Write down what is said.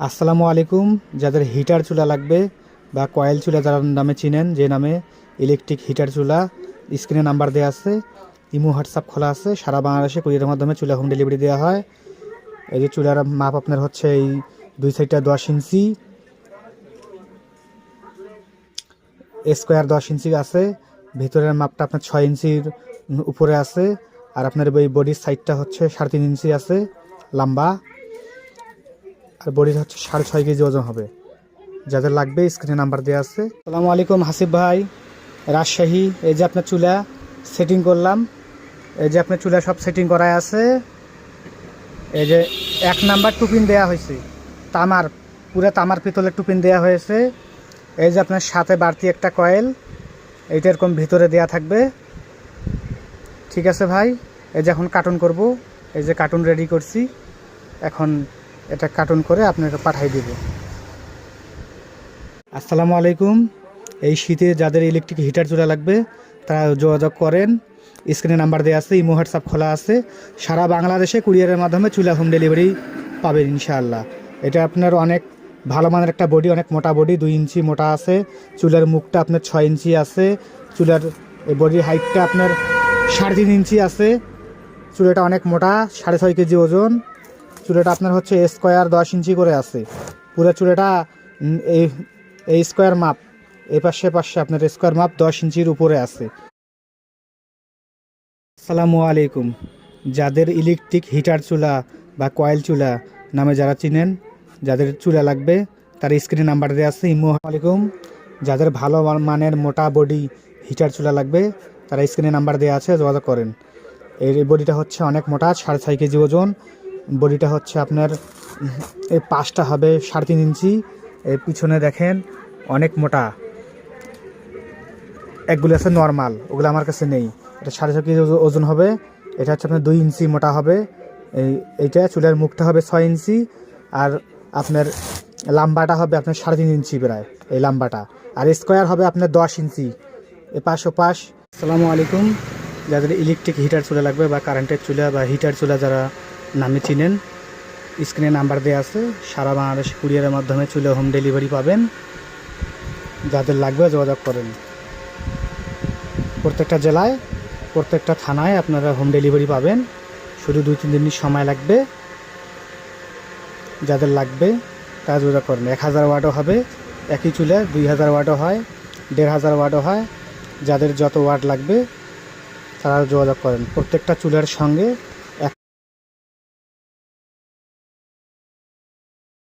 আসসালামু আলাইকুম। যাদের হিটার চুলা লাগবে বা কয়েল চুলা যারা নামে চিনেন, যে নামে ইলেকট্রিক হিটার চুলা, স্ক্রিনে নাম্বার দেওয়া আছে, ইমো হোয়াটসঅ্যাপ খোলা আছে। সারা বাংলাদেশে কুরিয়ারের মাধ্যমে চুলা হোম ডেলিভারি দেওয়া হয়। এই যে চুলার মাপ আপনার হচ্ছে এই দুই সাইডটা 10 ইঞ্চি স্কোয়ার, 10 ইঞ্চি আছে। ভিতরের মাপটা আপনার 6 ইঞ্চির উপরে আছে। আর আপনার এই বডির সাইডটা হচ্ছে 3.5 ইঞ্চি আছে লম্বা, আর বডির হচ্ছে 6.5 কেজি ওজন হবে। যাদের লাগবে স্ক্রিনে নাম্বার দেওয়া আছে। আসসালামু আলাইকুম হাসিব ভাই, রাজশাহী। এই যে আপনার চুলা সেটিং করলাম, এই যে আপনার চুলা সব সেটিং করাই আছে। এই যে 1 নাম্বার টুপিন দেওয়া হয়েছে, তামার, পুরো তামার পিতলের টুপিন দেওয়া হয়েছে। এই যে আপনার সাথে বাড়তি একটা কয়েল, এইটা এরকম ভিতরে দেওয়া থাকবে। ঠিক আছে ভাই, এই যে এখন কার্টুন করব। এই যে কার্টুন রেডি করছি, এখন এটা কার্টুন করে আপনাকে পাঠিয়ে দেব। আসসালামু আলাইকুম। এই শীতে যাদের ইলেকট্রিক হিটার চুলা লাগবে তারা যোগাযোগ করেন। স্ক্রিনে নাম্বার দেওয়া আছে, ইমো হোয়াটসঅ্যাপ খোলা আছে। সারা বাংলাদেশে কুরিয়ারের মাধ্যমে চুলা হোম ডেলিভারি পাবেন ইনশাআল্লাহ। এটা আপনার অনেক ভালো মানের একটা বডি, অনেক মোটা বডি, 2 ইঞ্চি মোটা আছে। চুলার মুখটা আপনার 6 ইঞ্চি আছে। চুলার বডির হাইটটা আপনার 3.5 ইঞ্চি আছে। চুলাটা অনেক মোটা, 6.5 কেজি ওজন। চুলাটা আপনার হচ্ছে স্কোয়ার 10 ইঞ্চি করে আছে। পুরো চুলাটা এই স্কোয়ার মাপ, এই পাশে আপনার স্কোয়ার মাপ 10 ইঞ্চির উপরে আছে। আসসালামু আলাইকুম। যাদের ইলেকট্রিক হিটার চুলা বা কয়েল চুলা নামে যারা চিনেন, যাদের চুলা লাগবে তার স্ক্রিনে নাম্বার দেওয়া আছে, ইমো। আলাইকুম। যাদের ভালো মানের মোটা বডি হিটার চুলা লাগবে তারা স্ক্রিনে নাম্বার দেওয়া আছে, যোগাযোগ করেন। এই বডিটা হচ্ছে অনেক মোটা, 6.5 কেজি ওজন। বডিটা হচ্ছে আপনার এই পাশটা হবে 3.5 ইঞ্চি। এর পিছনে দেখেন অনেক মোটা, একগুলো আছে নর্মাল, ওগুলো আমার কাছে নেই। এটা 6.5 কেজি ওজন হবে। এটা হচ্ছে আপনার 2 ইঞ্চি মোটা হবে। এইটা চুলার মুখটা হবে 6 ইঞ্চি, আর আপনার লাম্বাটা হবে আপনার 3.5 ইঞ্চি প্রায়, এই লাম্বাটা। আর স্কোয়ার হবে আপনার 10 ইঞ্চি, এ পাশ ও পাশ। আসসালামু আলাইকুম। যাদের ইলেকট্রিক হিটার চুলা লাগবে বা কারেন্টের চুলা বা হিটার চুলা যারা নামে চিনেন, স্ক্রিনে নাম্বার দেওয়া আছে। সারা বাংলাদেশ কুরিয়ারের মাধ্যমে চুলা হোম ডেলিভারি পাবেন। যাদের লাগবে যোগাযোগ করেন। প্রত্যেকটা জেলায়, প্রত্যেকটা থানায় আপনারা হোম ডেলিভারি পাবেন। শুধু 2-3 দিনের সময় লাগবে। যাদের লাগবে তারা যোগাযোগ করেন। 1000 ওয়াটও হবে একই চুলে, 2000 ওয়াটও হয়, 1500 ওয়াটও হয়। যাদের যত ওয়াট লাগবে তারা যোগাযোগ করেন। প্রত্যেকটা চুলার সঙ্গে